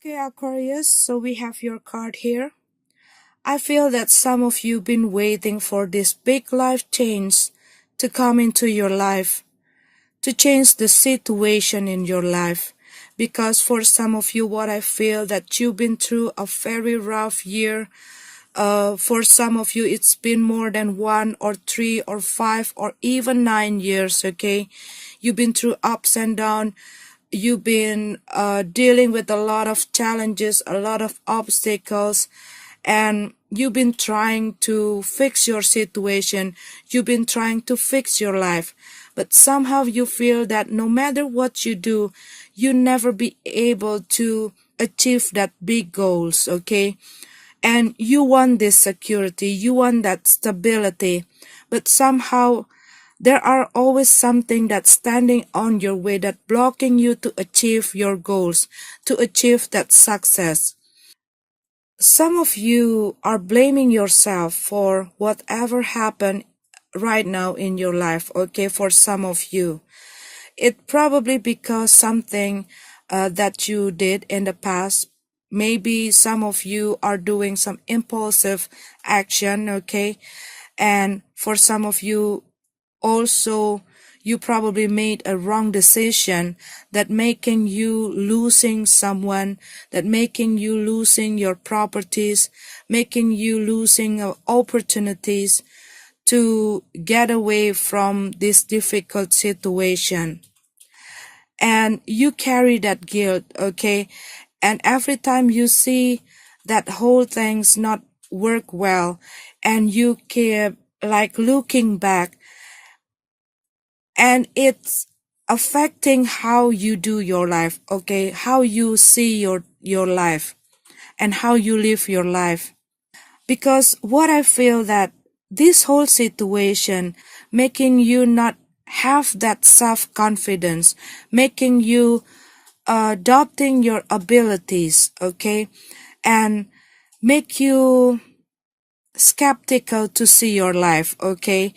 Okay, Aquarius, so we have your card here. I feel that some of you been waiting for this big life change to come into your life, to change the situation in your life. Because for some of you, what I feel that you've been through a very rough year. For some of you, it's been more than 1 or 3 or 5 or even 9 years, okay? You've been through ups and downs. You've been dealing with a lot of challenges, a lot of obstacles, and you've been trying to fix your situation. You've been trying to fix your life. But somehow you feel that no matter what you do, you never be able to achieve that big goals, okay? And you want this security, you want that stability, but somehow there are always something that's standing on your way that blocking you to achieve your goals, to achieve that success. Some of you are blaming yourself for whatever happened right now in your life, okay, for some of you. It probably because something that you did in the past. Maybe some of you are doing some impulsive action, okay? And for some of you also, you probably made a wrong decision that making you losing someone, that making you losing your properties, making you losing opportunities to get away from this difficult situation. And you carry that guilt, okay? And every time you see that whole thing's not work well, and you keep like looking back, and it's affecting how you do your life, okay? How you see your life and how you live your life. Because what I feel that this whole situation making you not have that self-confidence, making you adopting your abilities, okay? And make you skeptical to see your life, okay?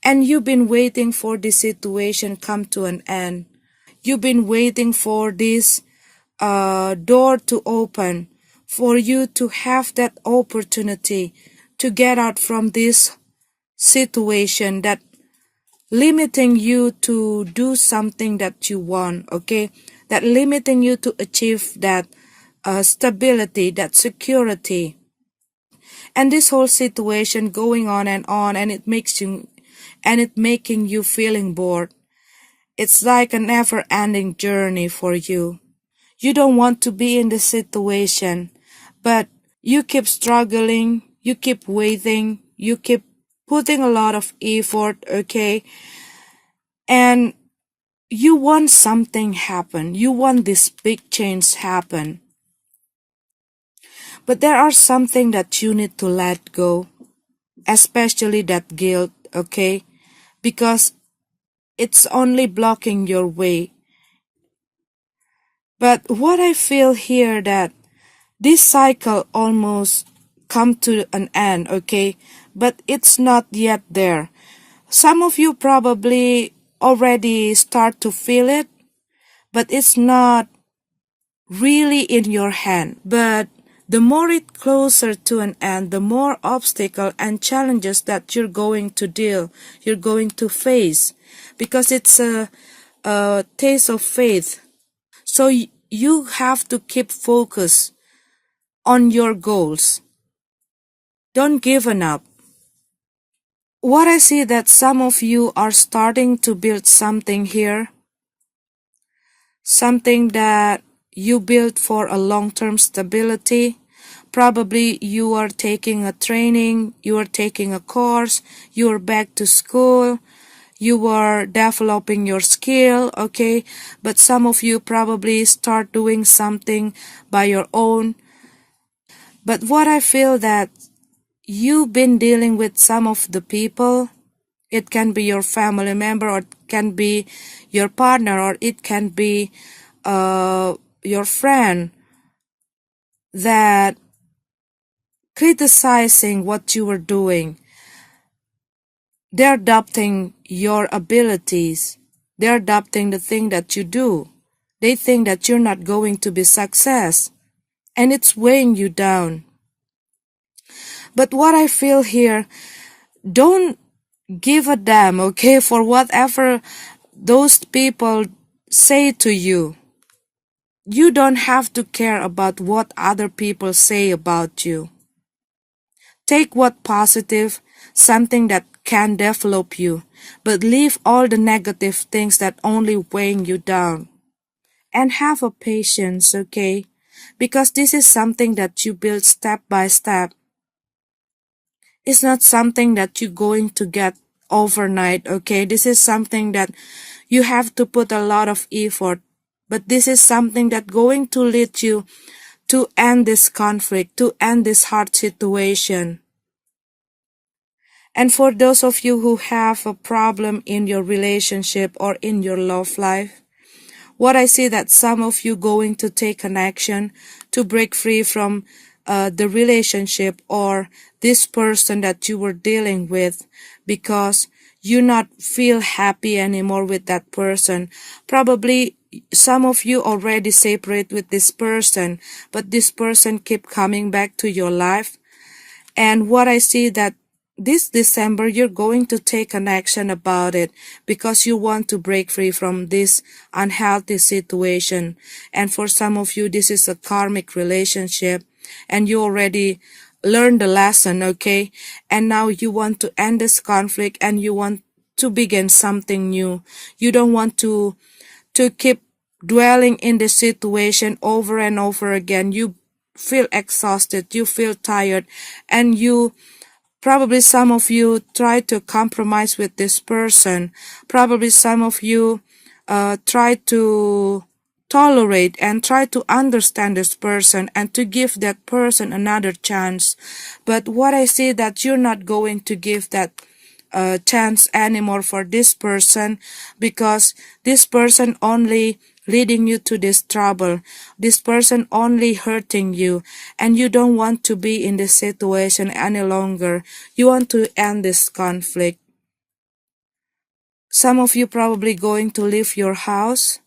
And you've been waiting for this situation come to an end. You've been waiting for this door to open, for you to have that opportunity to get out from this situation that limiting you to do something that you want, okay? That limiting you to achieve that stability, that security. And this whole situation going on, and it makes you, and it making you feeling bored. It's like a never-ending journey for you. You don't want to be in this situation, but you keep struggling, you keep waiting, you keep putting a lot of effort, okay? And you want something happen. You want this big change happen. But there are something that you need to let go, especially that guilt, okay? Because it's only blocking your way. But what I feel here that this cycle almost come to an end, okay? But it's not yet there. Some of you probably already start to feel it, but it's not really in your hand. But the more it closer to an end, the more obstacle and challenges that you're going to deal, you're going to face, because it's a taste of faith. So you have to keep focus on your goals. Don't give up. What I see that some of you are starting to build something here, something that you build for a long-term stability. Probably you are taking a training, you are taking a course, you are back to school, you are developing your skill, okay? But some of you probably start doing something by your own. But what I feel that you've been dealing with some of the people, it can be your family member, or it can be your partner, or it can be your friend, that criticizing what you were doing. They're doubting your abilities. They're doubting the thing that you do. They think that you're not going to be success. and it's weighing you down. But what I feel here, don't give a damn, okay, for whatever those people say to you. You don't have to care about what other people say about you. Take what positive, something that can develop you, but leave all the negative things that only weighing you down. And have a patience, okay? Because this is something that you build step by step. It's not something that you're going to get overnight, okay? This is something that you have to put a lot of effort. But this is something that going to lead you to end this conflict, to end this hard situation. And for those of you who have a problem in your relationship or in your love life, what I see that some of you going to take an action to break free from the relationship or this person that you were dealing with, because you not feel happy anymore with that person. Probably some of you already separate with this person, but this person keep coming back to your life. And what I see that this December, you're going to take an action about it because you want to break free from this unhealthy situation. And for some of you, this is a karmic relationship and you already learned the lesson, okay? And now you want to end this conflict and you want to begin something new. You don't want to keep dwelling in the situation over and over again. You feel exhausted, you feel tired, and probably some of you try to compromise with this person. Probably some of you try to tolerate and try to understand this person and to give that person another chance. But what I see that you're not going to give that chance anymore for this person, because this person only leading you to this trouble. This person only hurting you, and you don't want to be in this situation any longer. You want to end this conflict. Some of you probably going to leave your house,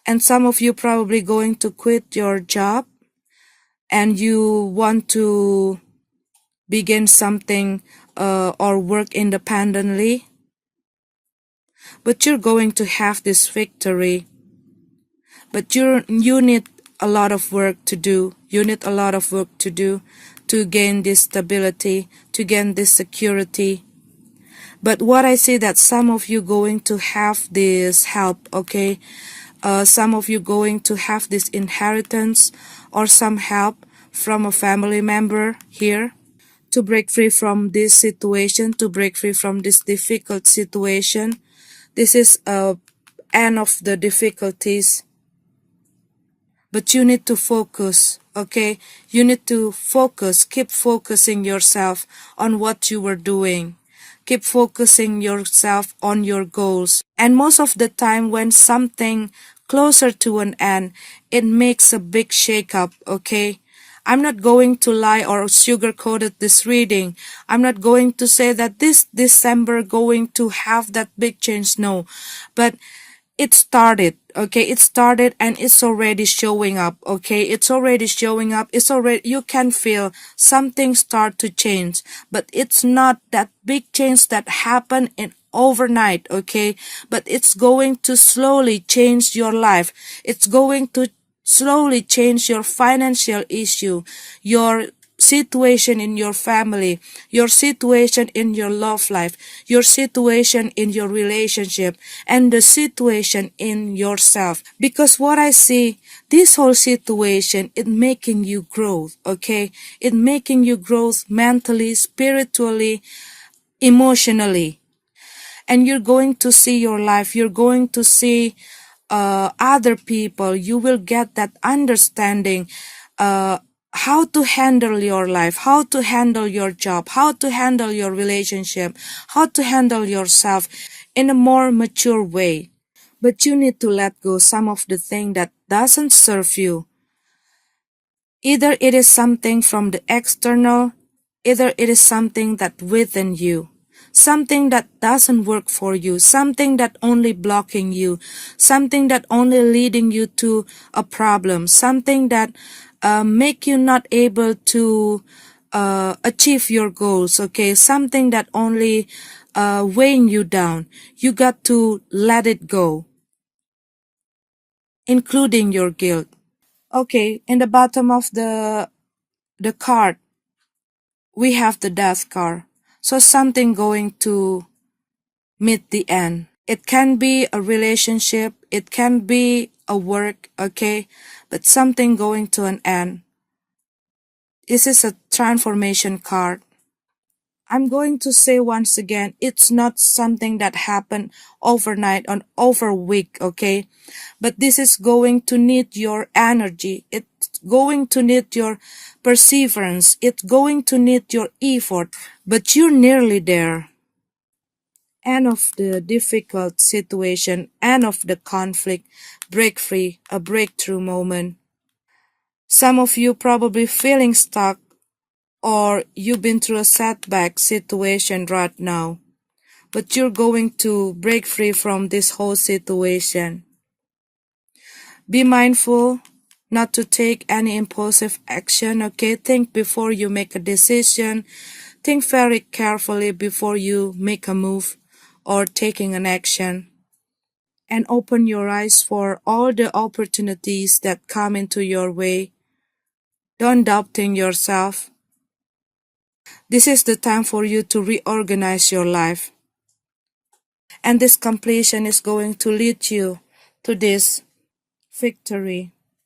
and some of you probably going to quit your job, and you want to begin something or work independently. But you're going to have this victory. But you need a lot of work to do. You need a lot of work to do to gain this stability, to gain this security. But what I see that some of you going to have this help, okay? Some of you going to have this inheritance or some help from a family member here to break free from this situation, to break free from this difficult situation. This is a end of the difficulties. But you need to focus, okay? You need to focus, keep focusing yourself on what you were doing. Keep focusing yourself on your goals. And most of the time when something closer to an end, it makes a big shake-up, okay? I'm not going to lie or sugarcoat this reading. I'm not going to say that this December going to have that big change, no. But it started, okay? It started and it's already showing up, okay? It's already showing up. You can feel something start to change, but it's not that big change that happened in overnight, okay? But it's going to slowly change your life. It's going to slowly change your financial issue, your situation in your family, your situation in your love life, your situation in your relationship, and the situation in yourself. Because what I see, this whole situation, it making you grow, okay? It making you grow mentally, spiritually, emotionally. And you're going to see your life, you're going to see other people, you will get that understanding how to handle your life, how to handle your job, how to handle your relationship, how to handle yourself in a more mature way. But you need to let go some of the thing that doesn't serve you. Either it is something from the external, either it is something that within you. something that doesn't work for you, something that only blocking you, something that only leading you to a problem, something that make you not able to achieve your goals, okay, something that only weighing you down. You got to let it go, including your guilt. Okay, in the bottom of the card, we have the death card. So something going to meet the end. It can be a relationship, it can be a work, okay, but something going to an end. This is a transformation card. I'm going to say once again, it's not something that happened overnight or over a week, okay? But this is going to need your energy. It's going to need your perseverance. It's going to need your effort. But you're nearly there. End of the difficult situation, end of the conflict, break free, a breakthrough moment. Some of you probably feeling stuck, or you've been through a setback situation right now, but you're going to break free from this whole situation. Be mindful not to take any impulsive action, okay? Think before you make a decision. Think very carefully before you make a move or taking an action. And open your eyes for all the opportunities that come into your way. Don't doubting yourself. This is the time for you to reorganize your life. And this completion is going to lead you to this victory.